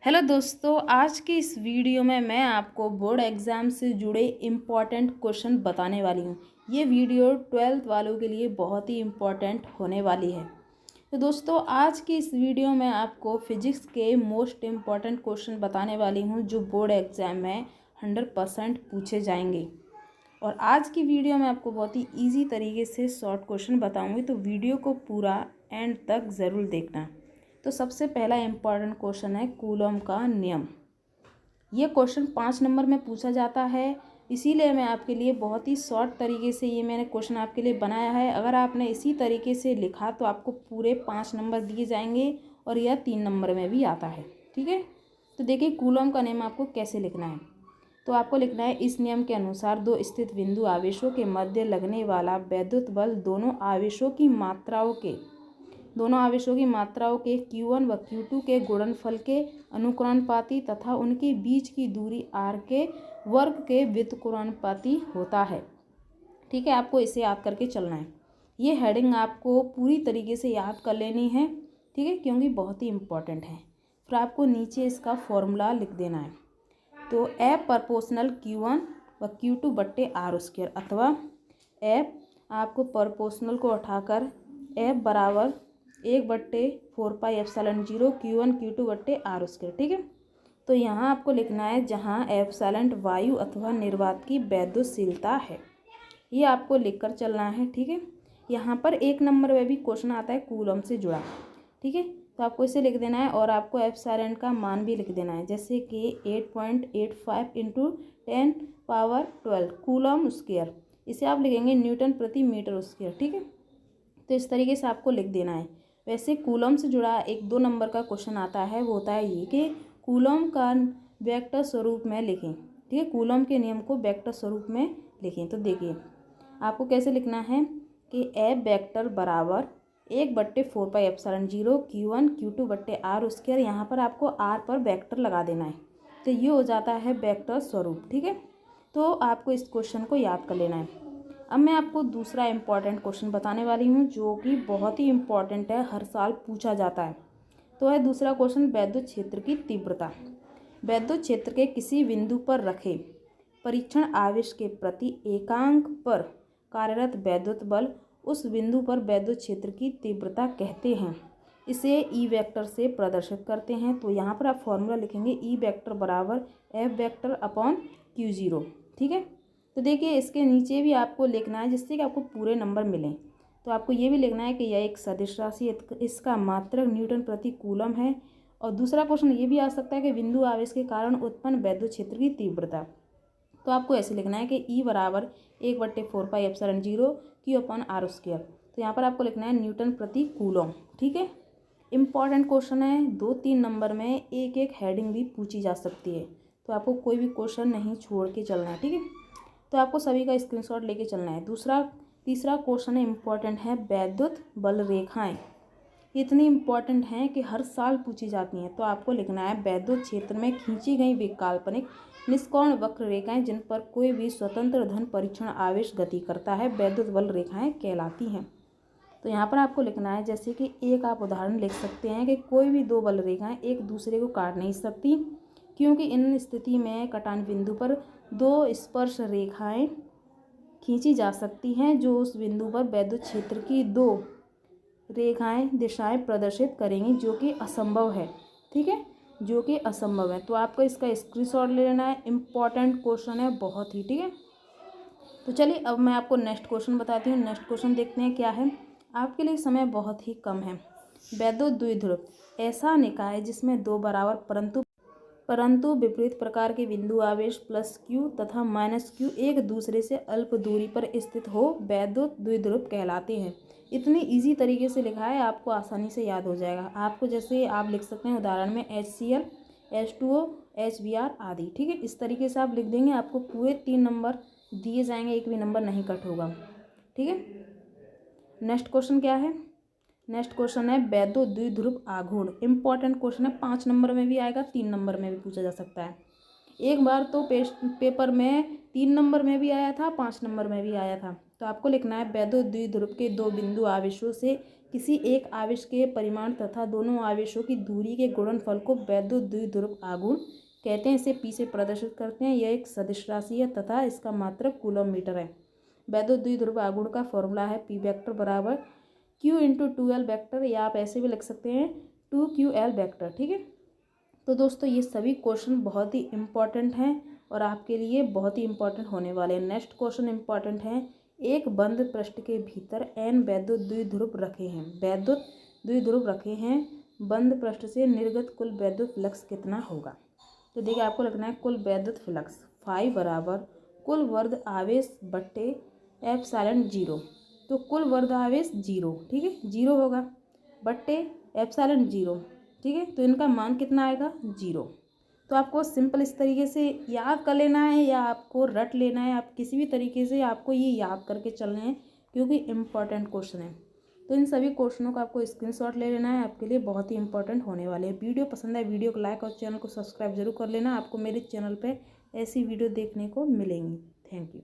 Hello दोस्तों, आज की इस वीडियो में मैं आपको बोर्ड एग्ज़ाम से जुड़े इम्पॉर्टेंट क्वेश्चन बताने वाली हूँ। ये वीडियो 12th वालों के लिए बहुत ही इम्पॉर्टेंट होने वाली है। तो दोस्तों, आज की इस वीडियो में आपको फिजिक्स के मोस्ट इम्पॉर्टेंट क्वेश्चन बताने वाली हूँ जो बोर्ड एग्ज़ाम में 100% पूछे जाएंगे। और आज की वीडियो में आपको बहुत ही ईजी तरीके से शॉर्ट क्वेश्चन बताऊँगी, तो वीडियो को पूरा एंड तक ज़रूर देखना। तो सबसे पहला इम्पॉर्टेंट क्वेश्चन है कूलॉम का नियम। ये क्वेश्चन 5 नंबर में पूछा जाता है, इसीलिए मैं आपके लिए बहुत ही शॉर्ट तरीके से ये मैंने क्वेश्चन आपके लिए बनाया है। अगर आपने इसी तरीके से लिखा तो आपको पूरे 5 नंबर दिए जाएंगे और यह 3 नंबर में भी आता है। ठीक है, तो देखिए कूलॉम का नियम आपको कैसे लिखना है। तो आपको लिखना है, इस नियम के अनुसार दो स्थित बिंदु आवेशों के मध्य लगने वाला वैद्युत बल दोनों आवेशों की मात्राओं के Q1 व Q2 के गुणनफल के अनुक्रमानुपाती तथा उनके बीच की दूरी r के वर्ग के व्युत्क्रमानुपाती होता है। ठीक है, आपको इसे याद करके चलना है। ये हेडिंग आपको पूरी तरीके से याद कर लेनी है, ठीक है, क्योंकि बहुत ही इम्पोर्टेंट है। फिर आपको नीचे इसका फॉर्मूला लिख देना है। तो F प्रोपोर्शनल Q1 व Q2 बट्टे आर स्क्वायर, अथवा F आपको प्रोपोर्शनल को उठाकर F बराबर 1/4πε0 Q1 Q2 बट्टे आर स्क्वायर। ठीक है, तो यहाँ आपको लिखना है जहाँ एप्सिलॉन वायु अथवा निर्वात की वैद्युतशीलता है, ये आपको लिखकर चलना है। ठीक है, यहाँ पर 1 नंबर में भी क्वेश्चन आता है कूलॉम से जुड़ा। ठीक है, तो आपको इसे लिख देना है और आपको एप्सिलॉन का मान भी लिख देना है, जैसे कि 8.85 × 10⁻12 कूलॉम स्क्वायर। इसे आप लिखेंगे न्यूटन प्रति मीटर स्क्वायर। ठीक है, तो इस तरीके से आपको लिख देना है। वैसे कूलॉम से जुड़ा 1-2 नंबर का क्वेश्चन आता है, वो होता है ये कि कूलॉम का वेक्टर स्वरूप में लिखें। ठीक है, कूलॉम के नियम को वेक्टर स्वरूप में लिखें। तो देखिए आपको कैसे लिखना है कि F वेक्टर बराबर 1/4πε0 Q1 Q2 बट्टे आर स्क्वायर। यहाँ पर आपको आर पर वेक्टर लगा देना है, तो ये हो जाता है वेक्टर स्वरूप। ठीक है, तो आपको इस क्वेश्चन को याद कर लेना है। अब मैं आपको दूसरा इम्पॉर्टेंट क्वेश्चन बताने वाली हूँ जो कि बहुत ही इम्पॉर्टेंट है, हर साल पूछा जाता है। तो है दूसरा क्वेश्चन, वैद्युत क्षेत्र की तीव्रता। वैद्युत क्षेत्र के किसी बिंदु पर रखे परीक्षण आवेश के प्रति एकांक पर कार्यरत वैद्युत बल, उस बिंदु पर वैद्युत क्षेत्र की तीव्रता कहते हैं। इसे ई वेक्टर से प्रदर्शित करते हैं। तो यहाँ पर आप फॉर्मूला लिखेंगे, ई वेक्टर बराबर F वेक्टर अपॉन Q0। ठीक है, तो देखिए इसके नीचे भी आपको लिखना है जिससे कि आपको पूरे नंबर मिलें। तो आपको ये भी लिखना है कि यह एक सदिश राशि, इसका मात्रक न्यूटन प्रति कूलम है। और दूसरा क्वेश्चन ये भी आ सकता है कि बिंदु आवेश के कारण उत्पन्न वैद्युत क्षेत्र की तीव्रता। तो आपको ऐसे लिखना है कि E बराबर 1/4πε0 Q/r स्क्वायर। तो यहाँ पर आपको लिखना है न्यूटन प्रति कूलम। ठीक है, इम्पॉर्टेंट क्वेश्चन है, 2-3 नंबर में एक एक हेडिंग भी पूछी जा सकती है, तो आपको कोई भी क्वेश्चन नहीं छोड़ के चलना है। ठीक है, तो आपको सभी का स्क्रीनशॉट लेके चलना है। तीसरा क्वेश्चन है इम्पॉर्टेंट है, वैद्युत बल रेखाएं इतनी इम्पॉर्टेंट हैं कि हर साल पूछी जाती हैं। तो आपको लिखना है, वैद्युत क्षेत्र में खींची गई वे काल्पनिक निष्कोण वक्र रेखाएं जिन पर कोई भी स्वतंत्र धन परीक्षण आवेश गति करता है, वैद्युत बल रेखाएं कहलाती हैं। तो यहाँ पर आपको लिखना है, जैसे कि एक आप उदाहरण लिख सकते हैं कि कोई भी 2 बल रेखाएं एक दूसरे को काट नहीं सकती, क्योंकि इन स्थिति में कटान बिंदु पर 2 स्पर्श रेखाएं खींची जा सकती हैं जो उस बिंदु पर वैद्युत क्षेत्र की 2 रेखाएं दिशाएं प्रदर्शित करेंगी, जो कि असंभव है। ठीक है, जो कि असंभव है। तो आपको इसका स्क्रीनशॉट ले लेना है, इम्पॉर्टेंट क्वेश्चन है बहुत ही। ठीक है, तो चलिए अब मैं आपको नेक्स्ट क्वेश्चन बताती हूँ। नेक्स्ट क्वेश्चन देखते हैं क्या है। आपके लिए समय बहुत ही कम है। वैद्युत द्विध्रुव ऐसा निकाय जिसमें 2 बराबर परंतु विपरीत प्रकार के बिंदु आवेश +Q तथा -Q एक दूसरे से अल्प दूरी पर स्थित हो, वैद्युत द्विध्रुव कहलाते हैं। इतनी इजी तरीके से लिखा है, आपको आसानी से याद हो जाएगा। आपको जैसे आप लिख सकते हैं उदाहरण में HCl, H2O, HBr आदि। ठीक है, इस तरीके से आप लिख देंगे, आपको पूरे 3 नंबर दिए जाएंगे, एक भी नंबर नहीं कट होगा। ठीक है, नेक्स्ट क्वेश्चन क्या है। नेक्स्ट क्वेश्चन है वैद्युत द्विध्रुव आघूर्ण। इंपॉर्टेंट क्वेश्चन है, 5 नंबर में भी आएगा, 3 नंबर में भी पूछा जा सकता है। एक बार तो पेपर में 3 नंबर में भी आया था, 5 नंबर में भी आया था। तो आपको लिखना है, वैद्युत द्विध्रुव के 2 बिंदु आवेशों से किसी एक आवेश के परिमाण तथा दोनों आवेशों की दूरी के गुणनफल को वैद्युत द्विध्रुव आघूर्ण कहते हैं। इसे पी से प्रदर्शित करते हैं। यह एक सदिश राशि है तथा इसका मात्रक कूलम मीटर है। वैद्युत द्विध्रुव आघूर्ण का फॉर्मूला है पी वेक्टर बराबर Q into two L vector, या आप ऐसे भी लिख सकते हैं 2QL वैक्टर। ठीक है, तो दोस्तों ये सभी क्वेश्चन बहुत ही इम्पॉर्टेंट हैं और आपके लिए बहुत ही इम्पॉर्टेंट होने वाले हैं। नेक्स्ट क्वेश्चन इम्पॉर्टेंट है, एक बंद पृष्ठ के भीतर n वैद्युत द्विध्रुव रखे हैं। वैद्युत द्विध्रुव रखे हैं, बंद पृष्ठ से निर्गत कुल वैद्युत फ्लक्स कितना होगा। तो देखिए आपको लिखना है कुल वैद्युत फ्लक्स फाई बराबर कुल वर्ग आवेश बट्टे एप्सिलॉन 0। तो कुल वर्ग आवेश 0, ठीक है, 0 होगा, बट्टे एप्सिलॉन 0, ठीक है, तो इनका मान कितना आएगा 0। तो आपको सिंपल इस तरीके से याद कर लेना है या आपको रट लेना है, आप किसी भी तरीके से आपको ये याद करके चलना है क्योंकि इम्पॉर्टेंट क्वेश्चन है। तो इन सभी क्वेश्चनों का आपको स्क्रीनशॉट ले लेना है, आपके लिए बहुत ही इंपॉर्टेंट होने वाले हैं। वीडियो पसंद है वीडियो को लाइक और चैनल को सब्सक्राइब जरूर कर लेना। आपको मेरे चैनल पे ऐसी वीडियो देखने को मिलेंगी। Thank you.